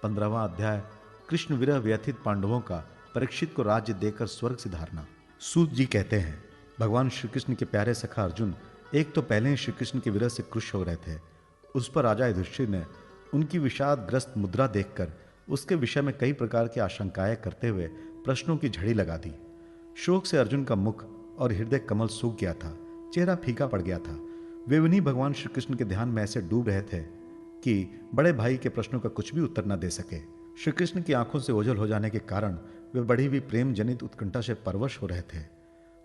15वां अध्याय कृष्ण विरह व्यथित पांडवों का परीक्षित को राज्य देकर स्वर्ग सिधारना। सूत जी कहते हैं, भगवान श्री कृष्ण के प्यारे सखा अर्जुन एक तो पहले ही श्री कृष्ण के विरह से कृश हो रहे थे। उस पर राजा युधिष्ठिर ने उनकी विषादग्रस्त मुद्रा देखकर उसके विषय में कई प्रकार की आशंकाएं करते हुए प्रश्नों की झड़ी लगा दी। शोक से अर्जुन का मुख और हृदय कमल सूख गया था, चेहरा फीका पड़ गया था। वे उन्हीं भगवान श्री कृष्ण के ध्यान में ऐसे डूब रहे थे कि बड़े भाई के प्रश्नों का कुछ भी उत्तर न दे सके। श्री कृष्ण की आंखों से ओझल हो जाने के कारण वे बढ़ी हुई प्रेम जनित उत्कंठा से परवश हो रहे थे।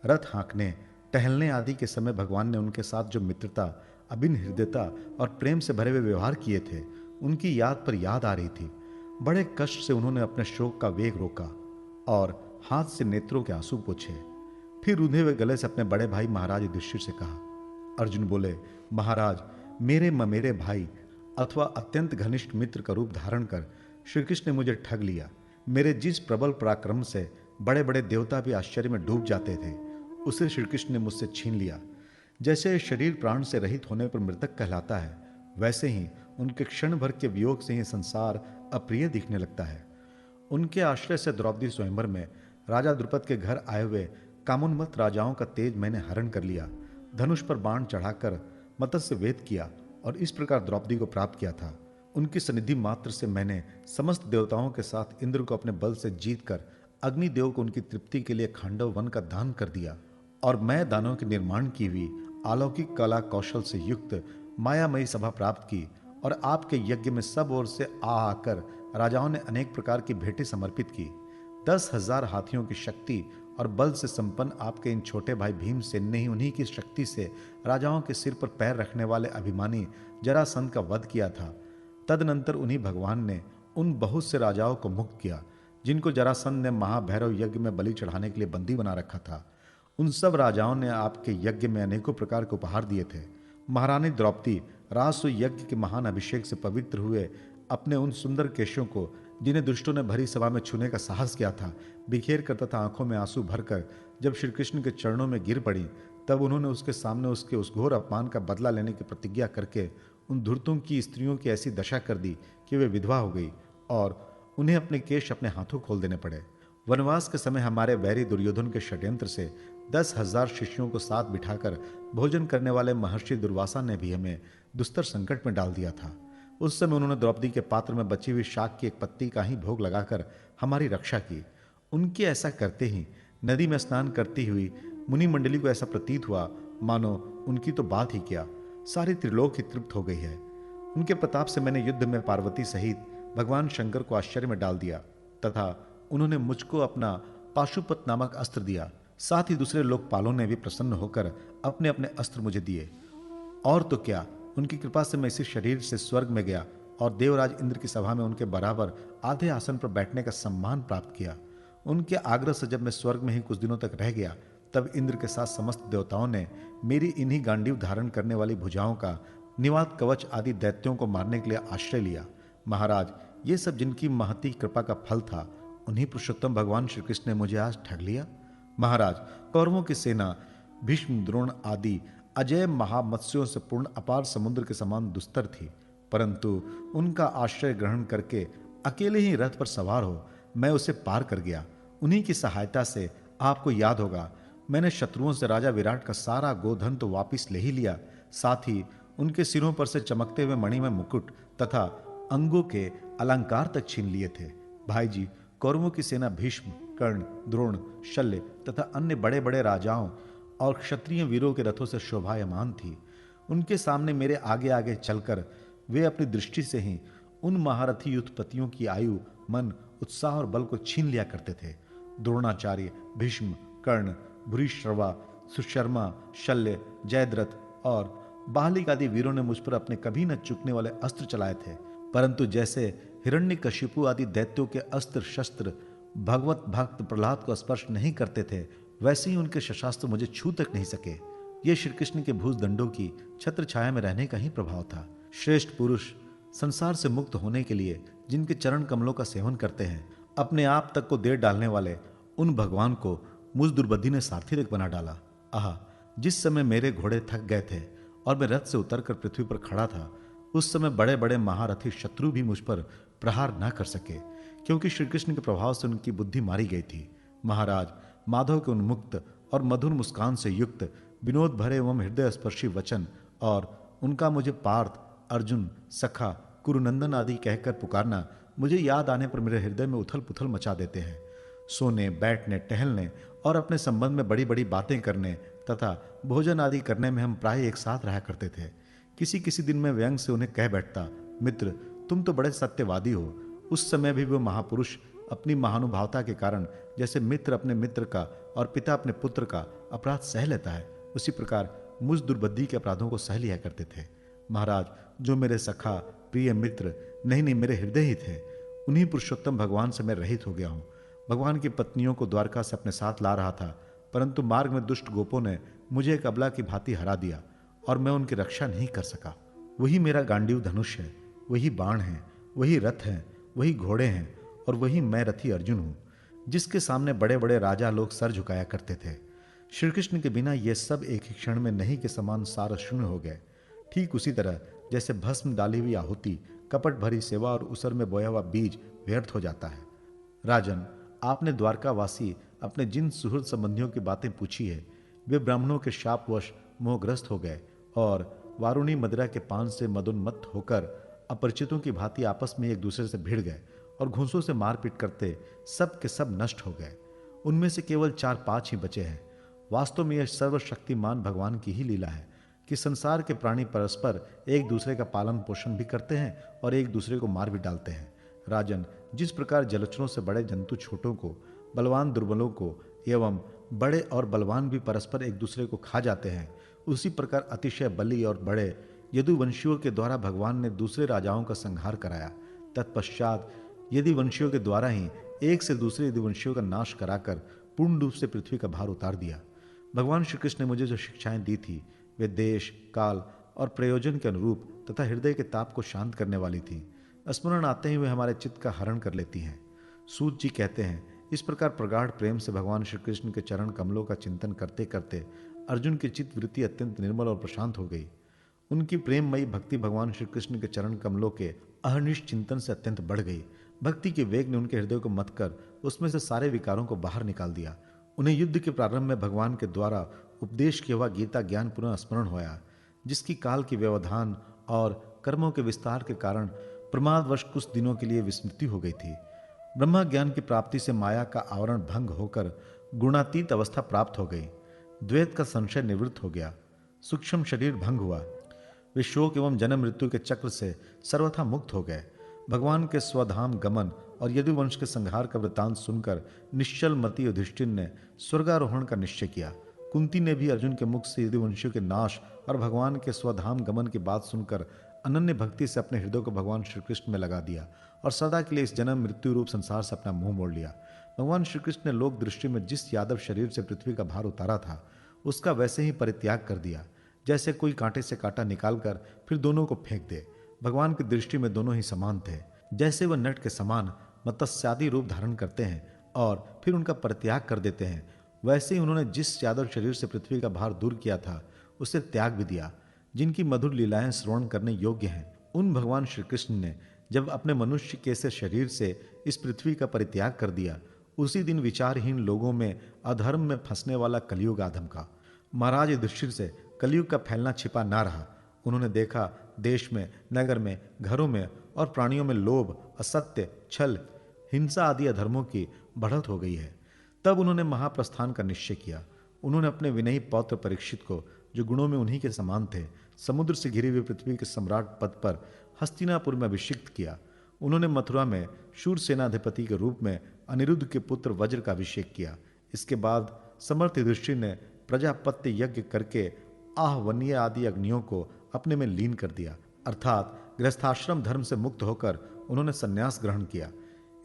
रथ हाँकने, टहलने आदि के समय भगवान ने उनके साथ जो मित्रता, अभिन्न हृदयता और प्रेम से भरे हुए व्यवहार किए थे, उनकी याद पर याद आ रही थी। बड़े कष्ट से उन्होंने अपने शोक का वेग रोका और हाथ से नेत्रों के आंसू पोंछे। फिर रूंधे हुए गले से अपने बड़े भाई महाराज युधिष्ठिर से कहा। अर्जुन बोले, महाराज, मेरे ममेरे भाई अथवा अत्यंत घनिष्ठ मित्र का रूप धारण कर श्री कृष्ण ने मुझे ठग लिया। मेरे जिस प्रबल पराक्रम से बड़े बड़े देवता भी आश्चर्य में डूब जाते थे, उसे श्री कृष्ण ने मुझसे छीन लिया। जैसे शरीर प्राण से रहित होने पर मृतक कहलाता है, वैसे ही उनके क्षण भर के वियोग से ही संसार अप्रिय दिखने लगता है। उनके आश्रय से द्रौपदी स्वयंवर में राजा द्रुपद के घर आए हुए कामोन्मत्त राजाओं का तेज मैंने हरण कर लिया। धनुष पर बाण चढ़ाकर मत्स्य वेद किया और इस प्रकार द्रौपदी को प्राप्त किया था। उनकी सनिधि मात्र से मैंने समस्त देवताओं के साथ इंद्र को अपने बल से जीतकर अग्निदेव को उनकी तृप्ति के लिए खांडव वन का दान कर दिया और मैं दानों के निर्माण की हुई अलौकिक कला कौशल से युक्त मायामयी सभा प्राप्त की और आपके यज्ञ में सब ओर से आकर राजाओं ने अनेक प्रकार की भेंटें समर्पित की। 10,000 हाथियों की शक्ति और बल से संपन्न आपके इन छोटे भाई भीमसेन ने ही उन्हीं की शक्ति से राजाओं के सिर पर पैर रखने वाले अभिमानी जरासंध का वध किया था। तदनंतर उन्हीं भगवान ने उन बहुत से राजाओं को मुक्त किया जिनको जरासंध ने महाभैरव यज्ञ में बलि चढ़ाने के लिए बंदी बना रखा था। उन सब राजाओं ने आपके यज्ञ में अनेकों प्रकार के उपहार दिए थे। महारानी द्रौपदी रासु यज्ञ के महान अभिषेक से पवित्र हुए अपने उन सुंदर केशों को, जिन्हें दुष्टों ने भरी सभा में छूने का साहस किया था, बिखेर कर तथा आंखों में आंसू भरकर जब श्री कृष्ण के चरणों में गिर पड़ी, तब उन्होंने उसके सामने उसके उस घोर अपमान का बदला लेने की प्रतिज्ञा करके उन धूर्तों की स्त्रियों की ऐसी दशा कर दी कि वे विधवा हो गई और उन्हें अपने केश अपने हाथों खोल देने पड़े। वनवास के समय हमारे वैरी दुर्योधन के षड्यंत्र से 10,000 शिष्यों को साथ बिठाकर भोजन करने वाले महर्षि दुर्वासा ने भी हमें दुस्तर संकट में डाल दिया था। उस समय उन्होंने द्रौपदी के पात्र में बची हुई शाक की एक पत्ती का ही भोग लगाकर हमारी रक्षा की। उनके ऐसा करते ही नदी में स्नान करती हुई मुनि मंडली को ऐसा प्रतीत हुआ मानो उनकी तो बात ही क्या, सारी त्रिलोक ही तृप्त हो गई है। उनके प्रताप से मैंने युद्ध में पार्वती सहित भगवान शंकर को आश्चर्य में डाल दिया तथा उन्होंने मुझको अपना पाशुपत नामक अस्त्र दिया। साथ ही दूसरे लोकपालों ने भी प्रसन्न होकर अपने अपने अस्त्र मुझे दिए। और तो क्या, उनकी कृपा से मैं इसी शरीर से स्वर्ग में गया और देवराज इंद्र की सभा में उनके बराबर आधे आसन पर बैठने का सम्मान प्राप्त किया। उनके आग्रह से जब मैं स्वर्ग में ही कुछ दिनों तक रह गया, तब इंद्र के साथ समस्त देवताओं ने मेरी इन्हीं गांडीव धारण करने वाली भुजाओं का निवात कवच आदि दैत्यों को मारने के लिए आश्रय लिया। महाराज, ये सब जिनकी महती कृपा का फल था, उन्हीं पुरुषोत्तम भगवान श्री कृष्ण ने मुझे आज ठग लिया। महाराज, कौरवों की सेना भीष्म, द्रोण आदि अजय महामत्स्यों से पूर्ण अपार समुद्र के समान दुस्तर थी, परंतु उनका आश्रय ग्रहण करके अकेले ही रथ पर सवार हो मैं उसे पार कर गया। उन्हीं की सहायता से, आपको याद होगा, मैंने शत्रुओं से राजा विराट का सारा गोधन तो वापिस ले ही लिया, साथ ही उनके सिरों पर से चमकते हुए मणिमय मुकुट तथा अंगों के अलंकार तक छीन लिए थे। भाई जी, कौरवों की सेना भीष्म, कर्ण, द्रोण, शल्य तथा अन्य बड़े बड़े राजाओं और क्षत्रिय वीरों के रथों से शोभायमान थी। उनके सामने मेरे आगे आगे चलकर वे अपनी दृष्टि से ही उन महारथी युद्धपतियों की आयु, मन, उत्साह और बल को छीन लिया करते थे। द्रोणाचार्य, भीष्म, कर्ण, भूरिश्रवा, सुशर्मा, शल्य, जयद्रथ और बालिक आदि वीरों ने मुझ पर अपने कभी न चूकने वाले अस्त्र चलाए थे, परंतु जैसे हिरण्यकशिपु आदि दैत्यों के अस्त्र शस्त्र भगवत भक्त प्रहलाद को स्पर्श नहीं करते थे, वैसे ही उनके शस्त्रास्त्र मुझे छू तक नहीं सके। ये श्री कृष्ण के भुज दंडों की छत्र छाया में रहने का ही प्रभाव था। श्रेष्ठ पुरुष संसार से मुक्त होने के लिए जिनके चरण कमलों का सेवन करते हैं, अपने आप तक को दे डालने वाले उन भगवान को मुझ दुर्बुद्धि ने सारथी तक बना डाला। आह, जिस समय मेरे घोड़े थक गए थे और मैं रथ से उतरकर पृथ्वी पर खड़ा था, उस समय बड़े बड़े महारथी शत्रु भी मुझ पर प्रहार न कर सके, क्योंकि श्री कृष्ण के प्रभाव से उनकी बुद्धि मारी गई थी। महाराज माधव के उन्मुक्त और मधुर मुस्कान से युक्त विनोद भरे एवं हृदय स्पर्शी वचन और उनका मुझे पार्थ, अर्जुन, सखा, कुरुनंदन आदि कहकर पुकारना मुझे याद आने पर मेरे हृदय में उथल पुथल मचा देते हैं। सोने, बैठने, टहलने और अपने संबंध में बड़ी बड़ी बातें करने तथा भोजन आदि करने में हम प्राय एक साथ रहा करते थे। किसी किसी दिन मैं व्यंग से उन्हें कह बैठता, मित्र तुम तो बड़े सत्यवादी हो। उस समय भी वो महापुरुष अपनी महानुभावता के कारण जैसे मित्र अपने मित्र का और पिता अपने पुत्र का अपराध सह लेता है, उसी प्रकार मुझ दुर्बुद्धि के अपराधों को सह लिया करते थे। महाराज जो मेरे सखा, प्रिय मित्र नहीं मेरे हृदय ही थे, उन्हीं पुरुषोत्तम भगवान से मैं रहित हो गया हूँ। भगवान की पत्नियों को द्वारका से अपने साथ ला रहा था, परंतु मार्ग में दुष्ट गोपों ने मुझे एक अबला की भांति हरा दिया और मैं उनकी रक्षा नहीं कर सका। वही मेरा गांडीव धनुष है, वही बाण है, वही रथ है, वही घोड़े हैं और वही मैं रथी अर्जुन हूँ, जिसके सामने बड़े बड़े राजा लोग सर झुकाया करते थे। श्री कृष्ण के बिना ये सब एक ही क्षण में नहीं के समान सार शून्य हो गए। ठीक उसी तरह जैसे भस्म डाली हुई आहुति, कपट भरी सेवा और उसर में बोया हुआ बीज व्यर्थ हो जाता है। राजन, आपने द्वारकावासी अपने जिन सुहृद संबंधियों की बातें पूछी है, वे ब्राह्मणों के शापवश मोहग्रस्त हो गए और वारुणी मदिरा के पान से मदोन्मत्त होकर अपरिचितों की भांति आपस में एक दूसरे से भिड़ गए और घूंसों से मारपीट करते सब के सब नष्ट हो गए। उनमें से केवल 4-5 ही बचे हैं। वास्तव में यह सर्वशक्तिमान भगवान की ही लीला है कि संसार के प्राणी परस्पर एक दूसरे का पालन पोषण भी करते हैं और एक दूसरे को मार भी डालते हैं। राजन, जिस प्रकार जलचरों से बड़े जंतु छोटों को, बलवान दुर्बलों को एवं बड़े और बलवान भी परस्पर एक दूसरे को खा जाते हैं, उसी प्रकार अतिशय बली और बड़े यदुवंशियों के द्वारा भगवान ने दूसरे राजाओं का संहार कराया। तत्पश्चात यदुवंशियों के द्वारा ही एक से दूसरे यदुवंशियों का नाश कराकर पूर्ण रूप से पृथ्वी का भार उतार दिया। भगवान श्री कृष्ण ने मुझे जो शिक्षाएं दी थी, वे देश, काल और प्रयोजन के अनुरूप तथा हृदय के ताप को शांत करने वाली थी। स्मरण आते ही वे हमारे चित्त का हरण कर लेती हैं। सूत जी कहते हैं, इस प्रकार प्रगाढ़ प्रेम से भगवान श्री कृष्ण के चरण कमलों का चिंतन करते करते अर्जुन की चित्त वृत्ति अत्यंत निर्मल और प्रशांत हो गई। उनकी प्रेममयी भक्ति भगवान श्री कृष्ण के चरण कमलों के अहर्निश चिंतन से अत्यंत बढ़ गई। भक्ति के वेग ने उनके हृदय को मत कर उसमें से सारे विकारों को बाहर निकाल दिया। उन्हें युद्ध के प्रारंभ में भगवान के द्वारा उपदेश किया हुआ गीता ज्ञान पुनः स्मरण होया, जिसकी काल की व्यवधान और कर्मों के विस्तार के कारण प्रमादवश कुछ दिनों के लिए विस्मृति हो गई थी। ब्रह्म ज्ञान की प्राप्ति से माया का आवरण भंग होकर गुणातीत अवस्था प्राप्त हो गई। द्वैत का संशय निवृत्त हो गया। सूक्ष्म शरीर भंग हुआ। वे शोक एवं जन्म मृत्यु के चक्र से सर्वथा मुक्त हो गए। भगवान के स्वधाम गमन और यदुवंश के संहार का वृत्तांत सुनकर निश्चल मति युधिष्ठिर ने स्वर्गारोहण का निश्चय किया। कुंती ने भी अर्जुन के मुख से यदुवंशियों के नाश और भगवान के स्वधाम गमन की बात सुनकर अनन्य भक्ति से अपने हृदय को भगवान श्री कृष्ण में लगा दिया और सदा के लिए इस जन्म मृत्यु रूप संसार से अपना मुंह मोड़ लिया। भगवान श्री कृष्ण ने लोक दृष्टि में जिस यादव शरीर से पृथ्वी का भार उतारा था, उसका वैसे ही परित्याग कर दिया, जैसे कोई कांटे से कांटा निकालकर फिर दोनों को फेंक दे। भगवान की दृष्टि में दोनों ही समान थे। जैसे वह नट के समान मत्स्यादि रूप धारण करते हैं और फिर उनका परित्याग कर देते हैं, वैसे ही उन्होंने जिस यादव शरीर से पृथ्वी का भार दूर किया था, उसे त्याग भी दिया। जिनकी मधुर लीलाएं श्रवण करने योग्य हैं, उन भगवान श्री कृष्ण ने जब अपने मनुष्य के से शरीर से इस पृथ्वी का परित्याग कर दिया, उसी दिन विचारहीन लोगों में अधर्म में फंसने वाला कलयुग आधम का। महाराज युधिष्ठिर से कलयुग का फैलना छिपा ना रहा। उन्होंने देखा देश में, नगर में, घरों में और प्राणियों में लोभ, असत्य, छल, हिंसा आदि अधर्मों की बढ़त हो गई है। तब उन्होंने महाप्रस्थान का निश्चय किया। उन्होंने अपने विनयी पौत्र परीक्षित को, जो गुणों में उन्हीं के समान थे, समुद्र से घिरी हुई पृथ्वी के सम्राट पद पर हस्तिनापुर में अभिषिक्त किया। उन्होंने मथुरा में शूर सेनाधिपति के रूप में अनिरुद्ध के पुत्र वज्र का अभिषेक किया। इसके बाद समर्थ युधिष्ठिर ने प्रजापत्य यज्ञ करके आहवनीय आदि अग्नियों को अपने में लीन कर दिया, अर्थात गृहस्थाश्रम धर्म से मुक्त होकर उन्होंने संन्यास ग्रहण किया।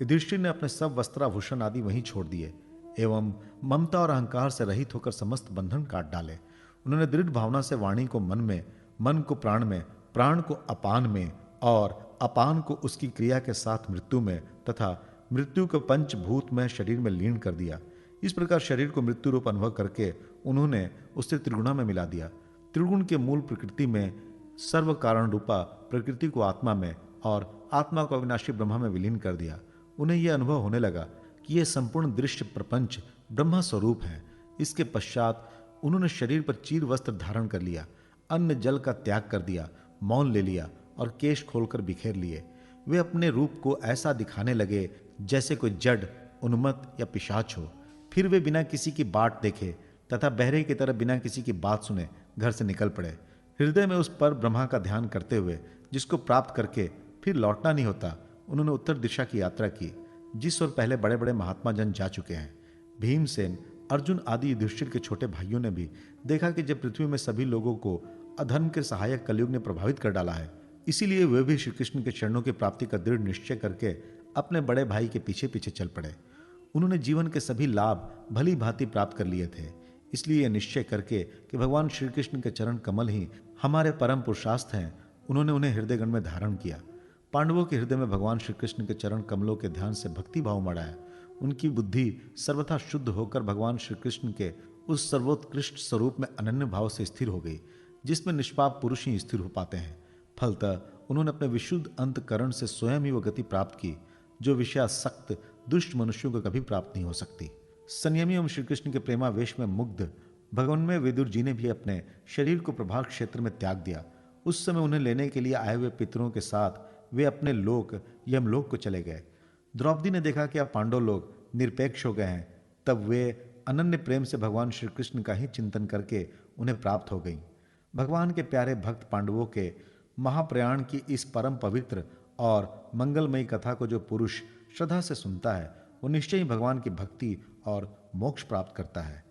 युधिष्ठिर ने अपने सब वस्त्राभूषण आदि वहीं छोड़ दिए एवं ममता और अहंकार से रहित होकर समस्त बंधन काट डाले। उन्होंने दृढ़ भावना से वाणी को मन में, मन को प्राण में, प्राण को अपान में और अपान को उसकी क्रिया के साथ मृत्यु में तथा मृत्यु को पंचभूत में शरीर में लीन कर दिया। इस प्रकार शरीर को मृत्यु रूप अनुभव करके उन्होंने उससे त्रिगुणा में मिला दिया। त्रिगुण के मूल प्रकृति में सर्व कारण रूपा प्रकृति को आत्मा में और आत्मा को अविनाशी ब्रह्मा में विलीन कर दिया। उन्हें यह अनुभव होने लगा कि यह संपूर्ण दृश्य प्रपंच ब्रह्मा स्वरूप है। इसके पश्चात उन्होंने शरीर पर चीर वस्त्र धारण कर लिया, अन्न जल का त्याग कर दिया, मौन ले लिया और केश खोलकर बिखेर लिए। वे अपने रूप को ऐसा दिखाने लगे जैसे कोई जड़, उन्मत्त या पिशाच हो। फिर वे बिना किसी की बाट देखे तथा बहरे की तरह बिना किसी की बात सुने घर से निकल पड़े। हृदय में उस पर ब्रह्मा का ध्यान करते हुए, जिसको प्राप्त करके फिर लौटना नहीं होता, उन्होंने उत्तर दिशा की यात्रा की, जिस ओर पहले बड़े बड़े महात्मा जन जा चुके हैं। भीमसेन, अर्जुन आदि युधिष्ठिर के छोटे भाइयों ने भी देखा कि जब पृथ्वी में सभी लोगों को अधर्म के सहायक कलयुग ने प्रभावित कर डाला है, इसीलिए वे भी श्री कृष्ण के चरणों की प्राप्ति का दृढ़ निश्चय करके अपने बड़े भाई के पीछे पीछे चल पड़े। उन्होंने जीवन के सभी लाभ भली भांति प्राप्त कर लिए थे, इसलिए यह निश्चय करके कि भगवान श्री कृष्ण के चरण कमल ही हमारे परम पुरुषार्थ हैं, उन्होंने उन्हें हृदयगण में धारण किया। पांडवों के हृदय में भगवान श्री कृष्ण के चरण कमलों के ध्यान से भक्ति भाव मढ़ाया। उनकी बुद्धि सर्वथा शुद्ध होकर भगवान श्री कृष्ण के उस सर्वोत्कृष्ट स्वरूप में अनन्य भाव से स्थिर हो गई, जिसमें निष्पाप पुरुष ही स्थिर हो पाते हैं। फलतः उन्होंने अपने विशुद्ध अंतकरण से स्वयं ही वह गति प्राप्त की, जो विषयासक्त दुष्ट मनुष्यों को कभी प्राप्त नहीं हो सकती। संयमी एवं श्री कृष्ण के प्रेमावेश में मुग्ध भगवान में विदुर जी ने भी अपने शरीर को प्रभास क्षेत्र में त्याग दिया। उस समय उन्हें लेने के लिए आए हुए पितरों के साथ वे अपने लोक यमलोक को चले गए। द्रौपदी ने देखा कि अब पांडव लोग निरपेक्ष हो गए हैं, तब वे अनन्य प्रेम से भगवान श्री कृष्ण का ही चिंतन करके उन्हें प्राप्त हो गई। भगवान के प्यारे भक्त पांडवों के महाप्रयाण की इस परम पवित्र और मंगलमयी कथा को जो पुरुष श्रद्धा से सुनता है, वो निश्चय ही भगवान की भक्ति और मोक्ष प्राप्त करता है।